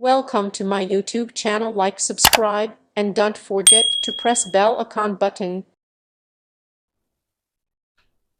Welcome to my YouTube channel. Like, subscribe, and don't forget to press bell icon button.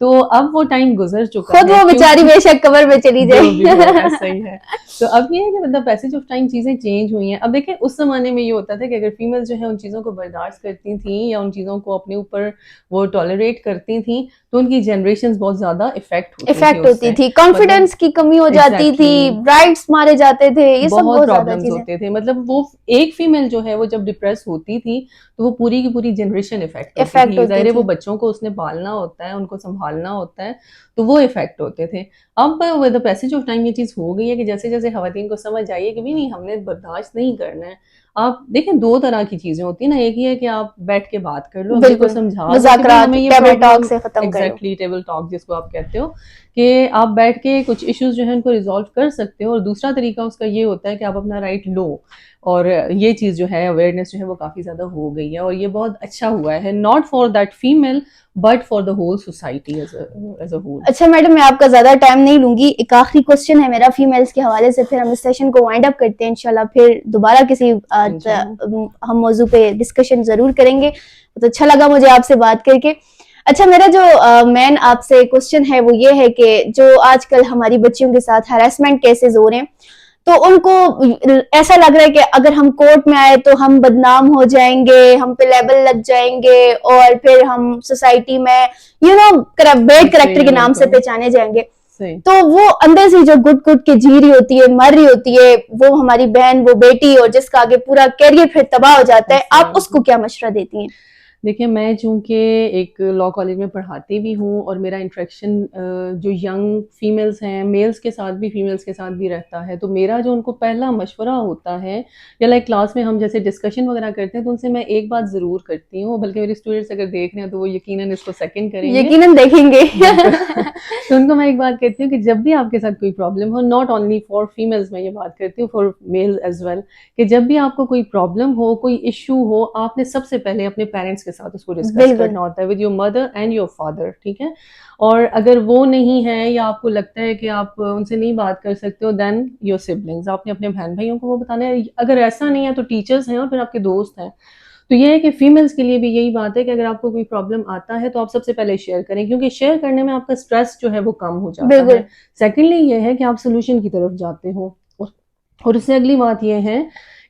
تو اب وہ time گزر چکا خود وہ بیچاری بے شک قبر میں چلی جائے. صحیح ہے. تو اب یہ ہے کہ مطلب پیسج آف ٹائم چیزیں چینج ہوئی ہیں. اب دیکھیں اس زمانے میں یہ ہوتا تھا کہ اگر فیمیل جو ہے ان چیزوں کو برداشت کرتی تھیں یا ان چیزوں کو اپنے اوپر وہ ٹالریٹ کرتی تھیں تو ان کی جنریشنز بہت زیادہ افیکٹ ہوتی تھی, کانفیڈنس کی کمی ہو جاتی تھی, رائٹس مارے جاتے تھے, یہ سب بہت زیادہ چیزیں ہوتے تھے. مطلب وہ ایک فیمیل جو ہے وہ جب ڈپریس ہوتی تھی تو وہ پوری کی پوری جنریشن افیکٹ ہوتی تھی. ظاہر ہے وہ بچوں کو اس نے پالنا ہوتا ہے, ان کو سنبھالنا ہوتا ہے, تو وہ افیکٹ ہوتے تھے. اب with the passage of time یہ چیز ہو گئی ہے کہ جیسے جیسے خواتین کو سمجھ آئی ہے کہ نہیں ہم نے برداشت نہیں کرنا ہے. آپ دیکھیں دو طرح کی چیزیں ہوتی ہیں نا, ایک یہ ہے کہ آپ بیٹھ کے بات کر لو, اپنے کو سمجھا مذاکرات, ٹیبل ٹاک سے ختم کرو. ایگزیکٹلی ٹیبل ٹاک جس کو آپ کہتے ہو کہ آپ بیٹھ کے کچھ ایشوز جو ہیں ان کو ریزالو کر سکتے ہو. اور دوسرا طریقہ اس کا یہ ہوتا ہے کہ آپ اپنا رائٹ لو, اور یہ چیز جو ہے اویئرنیس جو ہے وہ کافی زیادہ ہو گئی ہے اور یہ بہت اچھا ہوا ہے, not for that female but for the whole society as a whole. اچھا میڈم میں آپ کا زیادہ ٹائم نہیں لوں گی, ایک آخری کوسچن ہے میرا فیمیلز کے حوالے سے, پھر ہم اس سیشن کو وائنڈ اپ کرتے ہیں انشاءاللہ, پھر دوبارہ کسی ہم موضوع پہ ڈسکشن ضرور کریں گے. تو اچھا لگا مجھے آپ سے بات کر کے. اچھا میرا جو مین آپ سے کوسچن ہے وہ یہ ہے کہ جو آج کل ہماری بچیوں کے ساتھ ہراسمنٹ کیسز ہو رہے ہیں, تو ان کو ایسا لگ رہا ہے کہ اگر ہم کورٹ میں آئے تو ہم بدنام ہو جائیں گے, ہم پہ لیبل لگ جائیں گے, اور پھر ہم سوسائٹی میں بیڈ کریکٹر کے نام سے پہچانے جائیں گے. تو وہ اندر سے جو گٹ گٹ کے جی رہی ہوتی ہے, مر رہی ہوتی ہے, وہ ہماری بہن, وہ بیٹی, اور جس کا آگے پورا کیریئر پھر تباہ ہو جاتا ہے, آپ اس کو کیا مشورہ دیتی ہیں؟ دیکھیں میں چونکہ ایک لاء کالج میں پڑھاتی بھی ہوں اور میرا انٹریکشن جو ینگ فیمیلز ہیں, میلز کے ساتھ بھی فیمیلز کے ساتھ بھی رہتا ہے, تو میرا جو ان کو پہلا مشورہ ہوتا ہے یا لائک کلاس میں ہم جیسے ڈسکشن وغیرہ کرتے ہیں تو ان سے میں ایک بات ضرور کرتی ہوں, بلکہ میری اسٹوڈنٹس اگر دیکھ رہے ہیں تو وہ یقیناً اس کو سیکنڈ کریں گے, یقیناً دیکھیں گے. تو ان کو میں ایک بات کہتی ہوں کہ جب بھی آپ کے ساتھ کوئی problem who, not only for females, میں یہ بات کرتی ہوں فار میل ایز ویل, کہ جب بھی آپ کو کوئی پرابلم ہو, کوئی ایشو ہو, آپ نے سب سے پہلے اپنے پیرنٹس کے ساتھ اس کو ڈسکس کرنا ہوتا ہے with your mother and your father, ٹھیک ہے. اور اگر وہ نہیں ہے یا آپ کو لگتا ہے کہ آپ ان سے نہیں بات کر سکتے ہو, دین یور سبلنگز, آپ نے اپنے بہن بھائیوں کو وہ بتانا ہے. اگر ایسا نہیں ہے تو ٹیچرز ہیں اور پھر آپ کے دوست ہیں. تو یہ ہے کہ فیمیلز کے لیے بھی یہی بات ہے کہ اگر آپ کو کوئی پرابلم آتا ہے تو آپ سب سے پہلے شیئر کریں, کیونکہ شیئر کرنے میں آپ کا اسٹریس جو ہے وہ کم ہو جاتا ہے. سیکنڈلی یہ ہے کہ آپ سولوشن کی طرف جاتے ہو, اور اس سے اگلی بات یہ ہے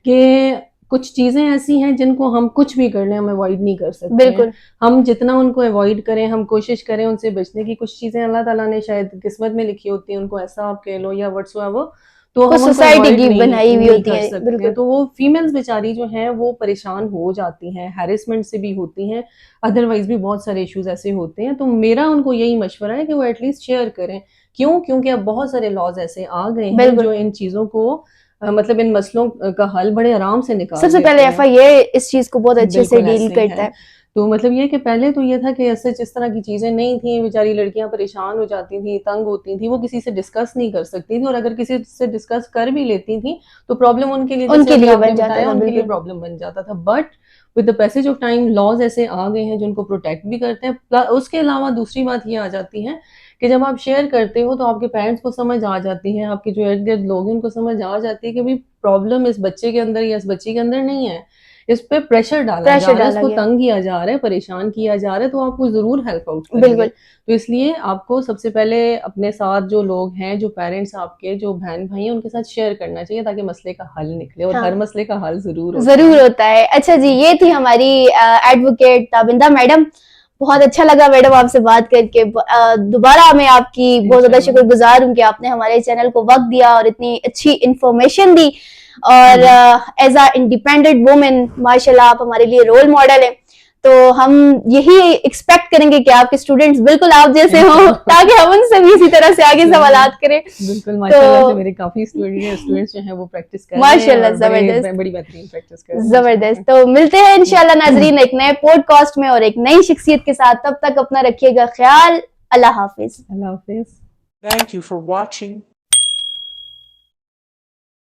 کہ کچھ چیزیں ایسی ہیں جن کو ہم کچھ بھی کر لیں ہم اوائڈ نہیں کر سکتے. بالکل, ہم جتنا ان کو اوائڈ کریں, ہم کوشش کریں ان سے بچنے کی, کچھ چیزیں اللہ تعالیٰ نے شاید قسمت میں لکھی ہوتی ہیں, ان کو ایسا آپ کہہ لو یا وٹس ایور, تو ہم سوسائٹی کی بنائی ہوئی ہوتی ہے. بالکل, تو وہ فیمیلز بیچاری جو ہیں وہ پریشان ہو جاتی ہیں, ہیرسمنٹ سے بھی ہوتی ہیں, ادروائز بھی بہت سارے ایشوز ایسے ہوتے ہیں. تو میرا ان کو یہی مشورہ ہے کہ وہ ایٹ لیسٹ شیئر کریں. کیوں؟ کیونکہ اب بہت سارے لاز ایسے آ گئے ہیں جو ان چیزوں کو مطلب ان مسئلوں کا حل بڑے آرام سے نکال. سب سے پہلے ایف آئی اے اس چیز کو بہت اچھے سے ڈیل کرتا ہے. تو مطلب یہ کہ پہلے تو یہ تھا کہ ایسے جس طرح کی چیزیں نہیں تھیں, بیچاری لڑکیاں پریشان ہو جاتی تھیں, تنگ ہوتی تھیں, وہ کسی سے ڈسکس نہیں کر سکتی تھیں, اور اگر کسی سے ڈسکس کر بھی لیتی تھیں تو پرابلم ان کے لیے بن جاتا تھا. But with the passage of time laws ایسے آ گئے ہیں جو ان کو پروٹیکٹ بھی کرتے ہیں. اس کے علاوہ دوسری بات یہ آ جاتی ہے کہ جب آپ شیئر کرتے ہو تو آپ کے پیرنٹس کو سمجھ آ جاتی ہے, آپ کے جو ارد گرد لوگ ہیں ان کو سمجھ آ جاتی ہے کہ بھی پرابلم اس بچے کے اندر یا اس بچی کے اندر نہیں ہے, اس پہ پریشر ڈالا جا رہا ہے, اس کو تنگ کیا جا رہا ہے, پریشان کیا جا رہا ہے, تو آپ کو ضرور ہیلپ آؤٹ کریں گے. تو اس لیے آپ کو سب سے پہلے اپنے ساتھ جو لوگ ہیں, جو پیرنٹس آپ کے, جو بہن بھائی ہیں, ان کے ساتھ شیئر کرنا چاہیے تاکہ مسئلے کا حل نکلے, اور ہر مسئلے کا حل ضرور ہوتا ہے. اچھا جی, یہ تھی ہماری ایڈوکیٹ تابندہ میڈم. بہت اچھا لگا میڈم آپ سے بات کر کے. دوبارہ میں آپ کی بہت زیادہ شکر گزار ہوں کہ آپ نے ہمارے چینل کو وقت دیا اور اتنی اچھی انفارمیشن دی, اور ایز اے انڈیپینڈنٹ وومن ماشاء اللہ آپ ہمارے لیے رول ماڈل ہیں. تو ہم یہی ایکسپیکٹ کریں گے کہ آپ کے اسٹوڈنٹس بالکل آپ جیسے ہوں, تاکہ ہم ان سے بھی اسی طرح سے آگے سوالات کریں. بالکل, ماشاءاللہ سے میرے کافی اسٹوڈنٹس جو ہیں وہ پریکٹس کر رہے ہیں, ماشاءاللہ, زبردست, بڑی بہترین پریکٹس کر رہے ہیں, زبردست. تو ملتے ہیں انشاءاللہ ناظرین ایک نئے پوڈ کاسٹ میں اور ایک نئی شخصیت کے ساتھ. تب تک اپنا رکھیے گا خیال. اللہ حافظ. اللہ حافظ. Thank you for watching.